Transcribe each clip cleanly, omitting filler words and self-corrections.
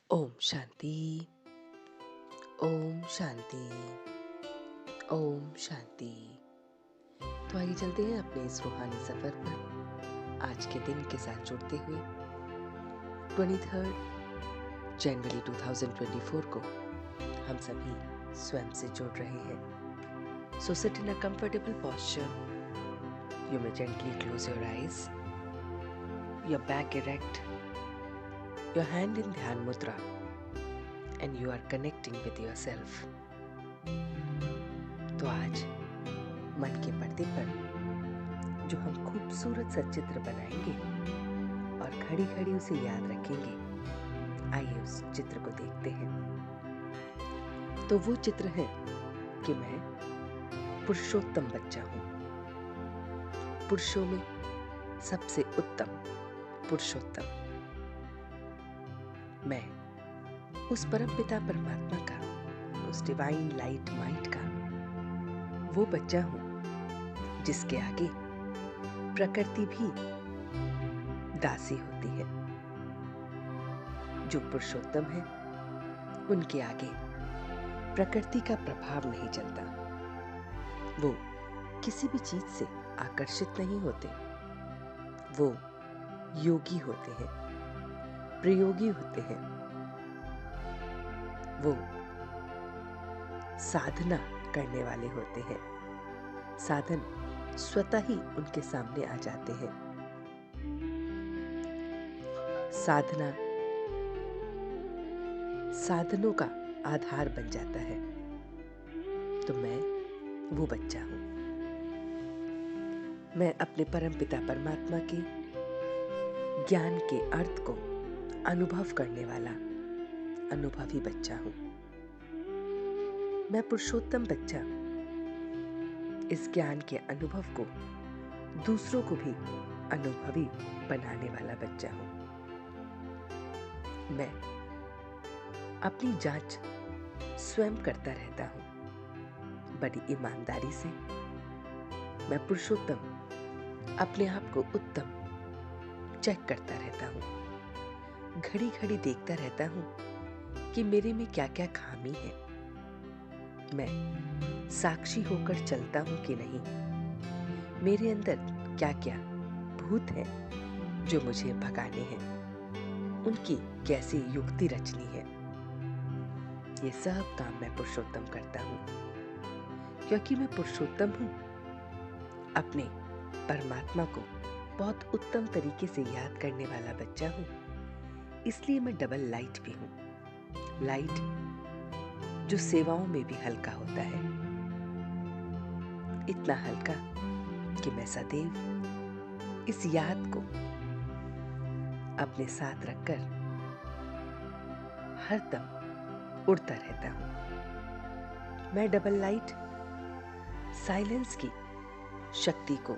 ओम शांति। ओम शांति। ओम शांति। तो आइए चलते हैं अपने इस रूहानी सफर पर आज के दिन के साथ जुड़ते हुए 23 जनवरी 2024 को हम सभी स्वयं से जुड़ रहे हैं। So sit in a comfortable posture. You may gently close your eyes, your back erect, your hand in ध्यान मुद्रा and you are connecting with yourself। तो आज मन के पर्दे पर जो हम खूबसूरत सा चित्र बनाएंगे और घड़ी घड़ी उसे याद रखेंगे, आइए उस चित्र को देखते हैं। तो वो चित्र है कि मैं पुरुषोत्तम बच्चा हूं। पुरुषों में सबसे उत्तम पुरुषोत्तम मैं उस परमपिता परमात्मा का, उस डिवाइन लाइट माइंड का वो बच्चा हूं जिसके आगे प्रकृति भी दासी होती है। जो पुरुषोत्तम है उनके आगे प्रकृति का प्रभाव नहीं चलता। वो किसी भी चीज से आकर्षित नहीं होते। वो योगी होते हैं, प्रयोगी होते हैं। वो साधना करने वाले होते हैं। साधन स्वतः ही उनके सामने आ जाते हैं। साधना साधनों का आधार बन जाता है। तो मैं वो बच्चा हूं। मैं अपने परमपिता परमात्मा के ज्ञान के अर्थ को अनुभव करने वाला अनुभवी बच्चा हूं। मैं पुरुषोत्तम बच्चा इस ज्ञान के अनुभव को दूसरों को भी अनुभवी बनाने वाला बच्चा हूं। मैं अपनी जांच स्वयं करता रहता हूं, बड़ी ईमानदारी से। मैं पुरुषोत्तम अपने आप को उत्तम चेक करता रहता हूं। घड़ी घड़ी देखता रहता हूं कि मेरे में क्या क्या खामी है। मैं साक्षी होकर चलता हूं कि नहीं। मेरे अंदर क्या क्या भूत हैं जो मुझे भगाने हैं, उनकी कैसी युक्ति रचनी है। ये सब काम मैं पुरुषोत्तम करता हूं। क्योंकि मैं पुरुषोत्तम हूं, अपने परमात्मा को बहुत उत्तम तरीके से याद करने वाला बच्चा हूं, इसलिए मैं डबल लाइट भी हूं। लाइट जो सेवाओं में भी हल्का होता है, इतना हल्का कि मैं सदैव इस याद को अपने साथ रखकर हरदम उड़ता रहता हूं। मैं डबल लाइट साइलेंस की शक्ति को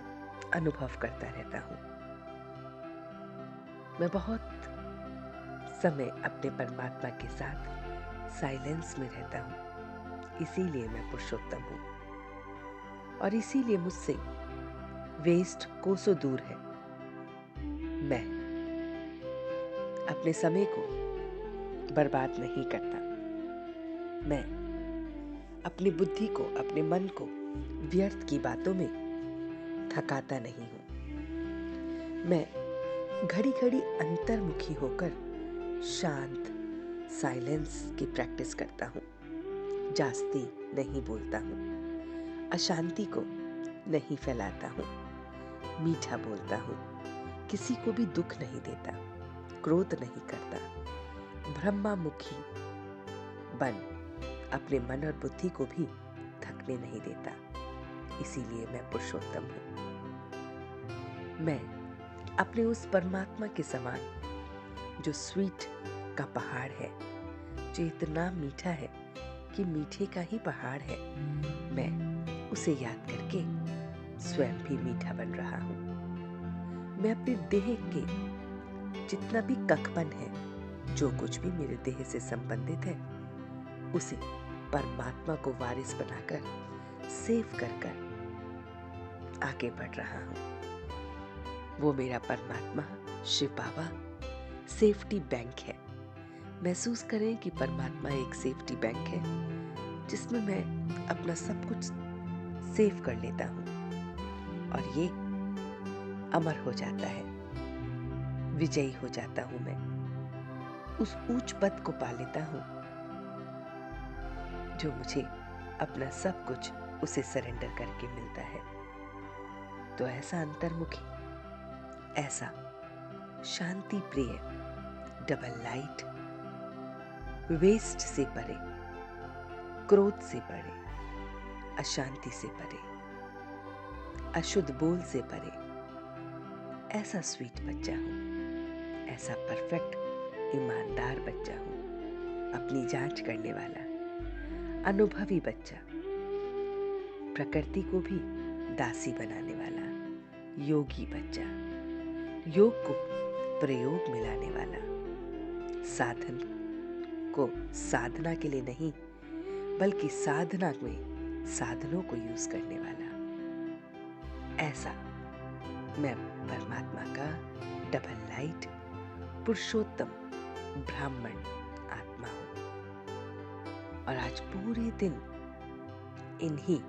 अनुभव करता रहता हूं। मैं बहुत समय अपने परमात्मा के साथ साइलेंस में रहता हूं, इसीलिए मैं पुरुषोत्तम हूं। और इसीलिए मुझसे वेस्ट कोसों दूर है। मैं अपने समय को बर्बाद नहीं करता। मैं अपनी बुद्धि को, अपने मन को व्यर्थ की बातों में थकाता नहीं हूं। मैं घड़ी घड़ी अंतर्मुखी होकर शांत साइलेंस की प्रैक्टिस करता हूं। जास्ती नहीं बोलता हूं। अशांति को नहीं फैलाता हूं। मीठा बोलता हूं। किसी को भी दुख नहीं देता। क्रोध नहीं करता। ब्रह्मामुखी बन अपने मन और बुद्धि को भी थकने नहीं देता। इसीलिए मैं पुरुषोत्तम हूं। मैं अपने उस परमात्मा के समान जो स्वीट का पहाड़ है, जो इतना मीठा है कि मीठे का ही पहाड़ है, मैं उसे याद करके स्वयं भी मीठा बन रहा हूं। मैं अपने देह के जितना भी ककपन है, जो कुछ भी मेरे देह से संबंधित है, उसे परमात्मा को वारिस बनाकर सेव कर आगे बढ़ रहा हूं। वो मेरा परमात्मा शिव बाबा सेफ्टी बैंक है। महसूस करें कि परमात्मा एक सेफ्टी बैंक है जिसमें मैं अपना सब कुछ सेव कर लेता हूँ और ये अमर हो जाता है, विजयी हो जाता हूँ मैं, उस ऊंच पद को पा लेता हूँ जो मुझे अपना सब कुछ उसे सरेंडर करके मिलता है। तो ऐसा अंतर्मुखी, ऐसा शांति प्रिय, डबल लाइट, वेस्ट से परे, क्रोध से परे, अशांति से परे, अशुद्ध बोल से परे, ऐसा स्वीट बच्चा हूँ, ऐसा परफेक्ट ईमानदार बच्चा हूँ, अपनी जांच करने वाला, अनुभवी बच्चा, प्रकृति को भी दासी बनाने वाला, योगी बच्चा, योग को प्रयोग में लाने वाला, साधन को साधना के लिए नहीं बल्कि साधना में साधनों को यूज करने वाला, ऐसा मैं परमात्मा का डबल लाइट पुरुषोत्तम ब्राह्मण आत्मा हूं। और आज पूरे दिन इन्हीं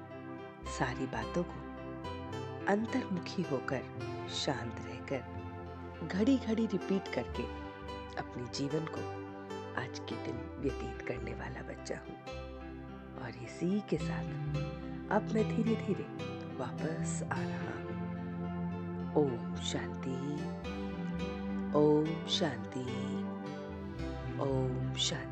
सारी बातों को अंतर्मुखी होकर, शांत रहकर, घड़ी घड़ी रिपीट करके अपने जीवन को आज के दिन व्यतीत करने वाला बच्चा हूँ। और इसी के साथ अब मैं धीरे धीरे वापस आ रहा हूँ। ओम शांति, ओम शांति, ओम शांति।